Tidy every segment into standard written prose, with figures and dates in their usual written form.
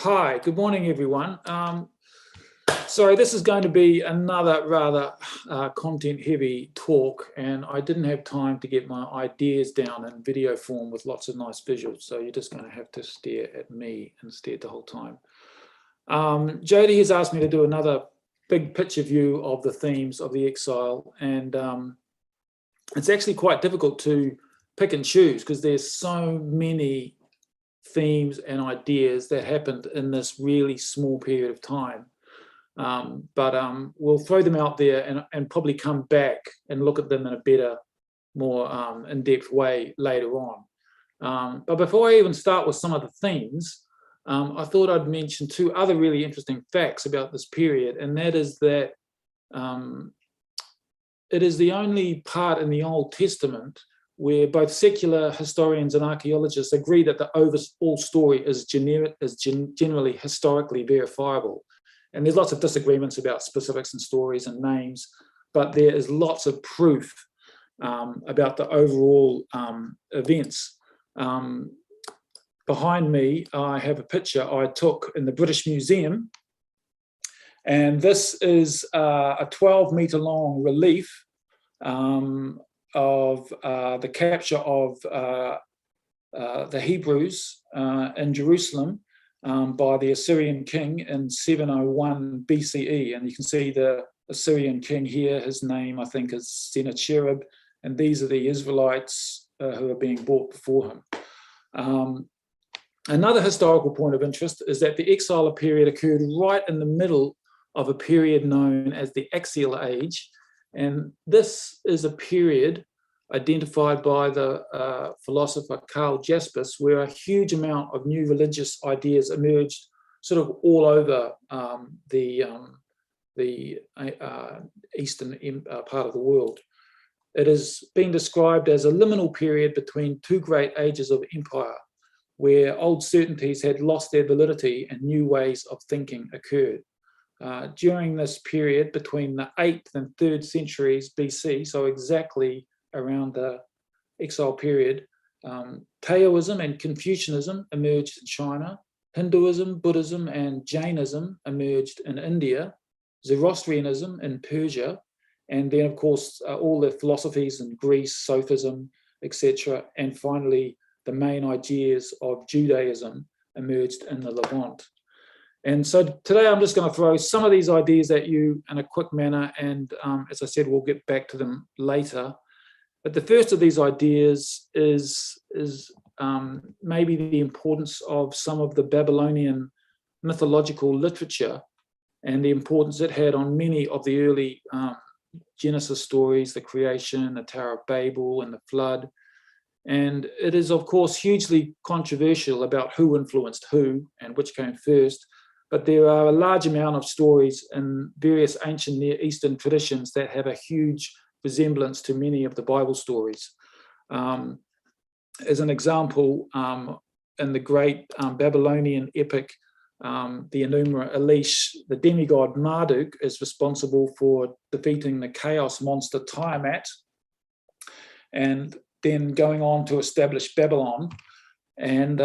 Hi, good morning, everyone. Sorry, this is going to be another rather content-heavy talk, and I didn't have time to get my ideas down in video form with lots of nice visuals, so you're just going to have to stare at me instead the whole time. Jody has asked me to do another big picture view of the themes of the exile, and it's actually quite difficult to pick and choose because there's so many themes and ideas that happened in this really small period of time. But we'll throw them out there and probably come back and look at them in a better, more in-depth way later on. But before I even start with some of the themes, I thought I'd mention two other really interesting facts about this period, and that is that it is the only part in the Old Testament where both secular historians and archaeologists agree that the overall story is generally historically verifiable. And there's lots of disagreements about specifics and stories and names, but there is lots of proof about the overall events. Behind me, I have a picture I took in the British Museum, and this is a 12-meter long relief of the capture of the Hebrews in Jerusalem by the Assyrian king in 701 BCE. And you can see the Assyrian king here. His name, I think, is Sennacherib, and these are the Israelites who are being brought before him. Another historical point of interest is that the exile period occurred right in the middle of a period known as the Axial Age. And this is a period identified by the philosopher Karl Jaspers, where a huge amount of new religious ideas emerged sort of all over the eastern part of the world. It has been described as a liminal period between two great ages of empire, where old certainties had lost their validity and new ways of thinking occurred. During this period between the 8th and 3rd centuries BC, so exactly around the exile period, Taoism and Confucianism emerged in China, Hinduism, Buddhism, and Jainism emerged in India, Zoroastrianism in Persia, and then, of course, all the philosophies in Greece, Sophism, etc., and finally, the main ideas of Judaism emerged in the Levant. And so today I'm just going to throw some of these ideas at you in a quick manner, and as I said, we'll get back to them later. But the first of these ideas is maybe the importance of some of the Babylonian mythological literature and the importance it had on many of the early Genesis stories, the creation, the Tower of Babel, and the flood. And it is, of course, hugely controversial about who influenced who and which came first. But there are a large amount of stories in various ancient Near Eastern traditions that have a huge resemblance to many of the Bible stories. As an example, in the great Babylonian epic, the Enuma Elish, the demigod Marduk is responsible for defeating the chaos monster Tiamat and then going on to establish Babylon. And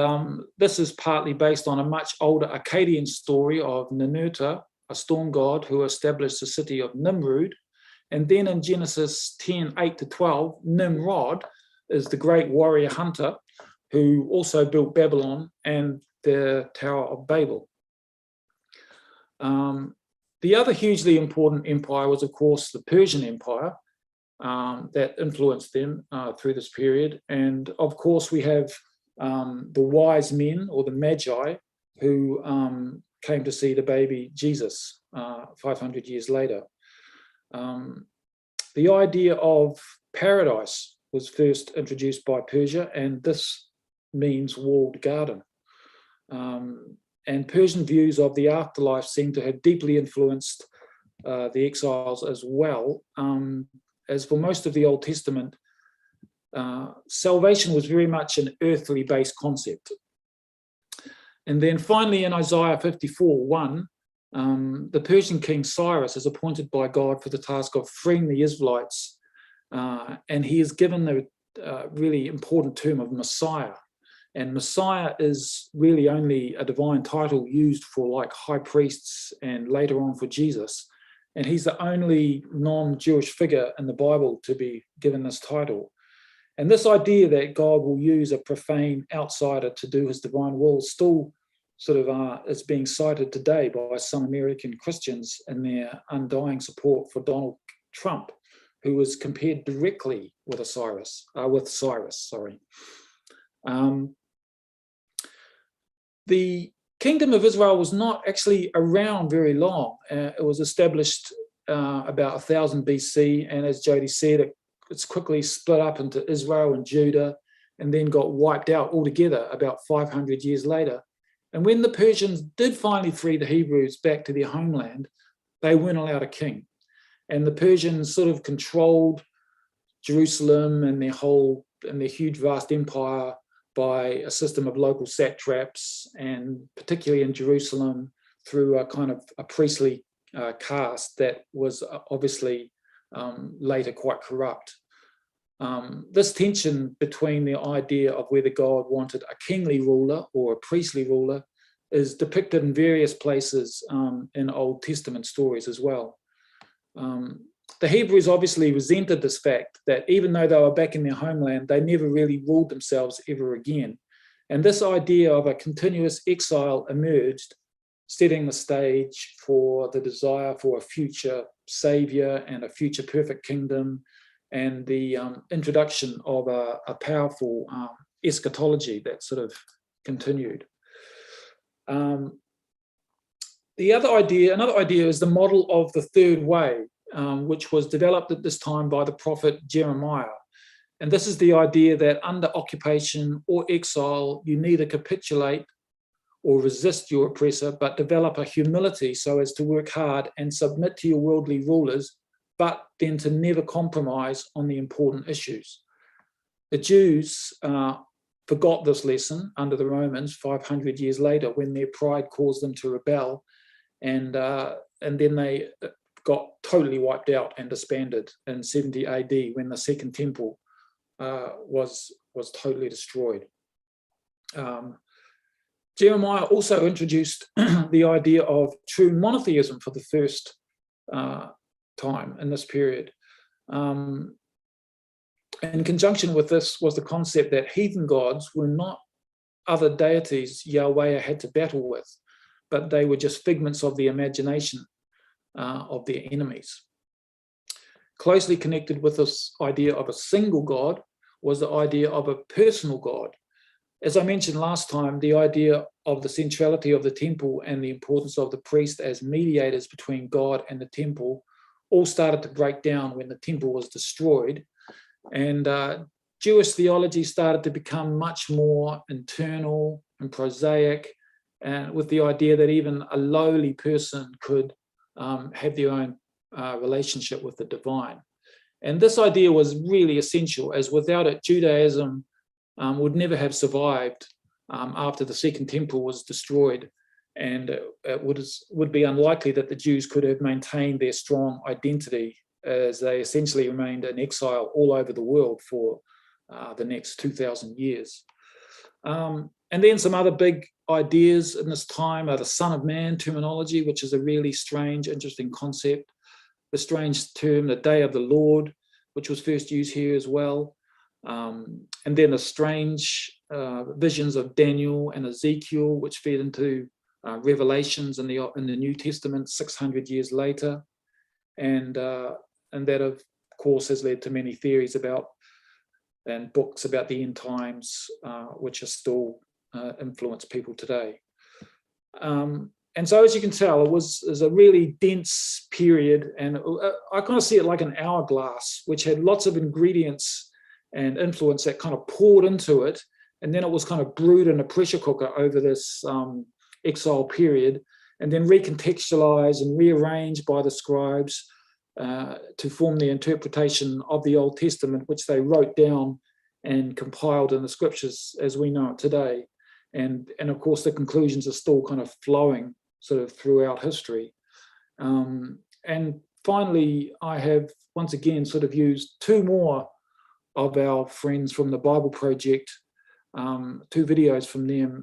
this is partly based on a much older Akkadian story of Ninurta, a storm god who established the city of Nimrud. And then in Genesis 10, 8-12, Nimrod is the great warrior hunter who also built Babylon and the Tower of Babel. The other hugely important empire was, of course, the Persian Empire that influenced them through this period. And of course, we have the wise men, or the Magi, who came to see the baby Jesus 500 years later. The idea of paradise was first introduced by Persia, and this means walled garden. And Persian views of the afterlife seem to have deeply influenced the exiles as well. As for most of the Old Testament, salvation was very much an earthly based concept. And then finally in Isaiah 54:1, the Persian king Cyrus is appointed by God for the task of freeing the Israelites, and he is given the really important term of Messiah. And Messiah is really only a divine title used for like high priests and later on for Jesus. And he's the only non-Jewish figure in the Bible to be given this title. And this idea that God will use a profane outsider to do his divine will still sort of is being cited today by some American Christians in their undying support for Donald Trump, who was compared directly with Cyrus. The Kingdom of Israel was not actually around very long. It was established about 1000 BC, and as Jody said, it's quickly split up into Israel and Judah, and then got wiped out altogether about 500 years later. And when the Persians did finally free the Hebrews back to their homeland, they weren't allowed a king. And the Persians sort of controlled Jerusalem and their huge, vast empire by a system of local satraps, and particularly in Jerusalem through a kind of a priestly caste that was obviously later quite corrupt. This tension between the idea of whether God wanted a kingly ruler or a priestly ruler is depicted in various places in Old Testament stories as well. The Hebrews obviously resented this fact that even though they were back in their homeland, they never really ruled themselves ever again. And this idea of a continuous exile emerged, setting the stage for the desire for a future savior and a future perfect kingdom, and the introduction of a powerful eschatology that sort of continued. Another idea is the model of the third way, which was developed at this time by the prophet Jeremiah. And this is the idea that under occupation or exile, you neither capitulate or resist your oppressor, but develop a humility so as to work hard and submit to your worldly rulers, but then to never compromise on the important issues. The Jews forgot this lesson under the Romans 500 years later, when their pride caused them to rebel, and then they got totally wiped out and disbanded in 70 AD when the Second Temple was totally destroyed. Jeremiah also introduced the idea of true monotheism for the first time in this period. In conjunction with this was the concept that heathen gods were not other deities Yahweh had to battle with, but they were just figments of the imagination of their enemies. Closely connected with this idea of a single God was the idea of a personal God. As I mentioned last time, the idea of the centrality of the temple and the importance of the priest as mediators between God and the temple all started to break down when the temple was destroyed. And Jewish theology started to become much more internal and prosaic, and with the idea that even a lowly person could have their own relationship with the divine. And this idea was really essential, as without it, Judaism would never have survived after the Second Temple was destroyed, and it would be unlikely that the Jews could have maintained their strong identity, as they essentially remained in exile all over the world for the next 2,000 years. And then some other big ideas in this time are the Son of Man terminology, which is a really strange, interesting concept. The strange term, the Day of the Lord, which was first used here as well. And then the strange visions of Daniel and Ezekiel, which fed into revelations in the New Testament 600 years later. And that, of course, has led to many theories about and books about the end times, which are still influence people today. And so, as you can tell, it was a really dense period, and I kind of see it like an hourglass, which had lots of ingredients and influence that kind of poured into it, and then it was kind of brewed in a pressure cooker over this exile period, and then recontextualized and rearranged by the scribes to form the interpretation of the Old Testament, which they wrote down and compiled in the scriptures as we know it today. And of course, the conclusions are still kind of flowing sort of throughout history. And finally, I have once again sort of used two more of our friends from the Bible Project two videos from them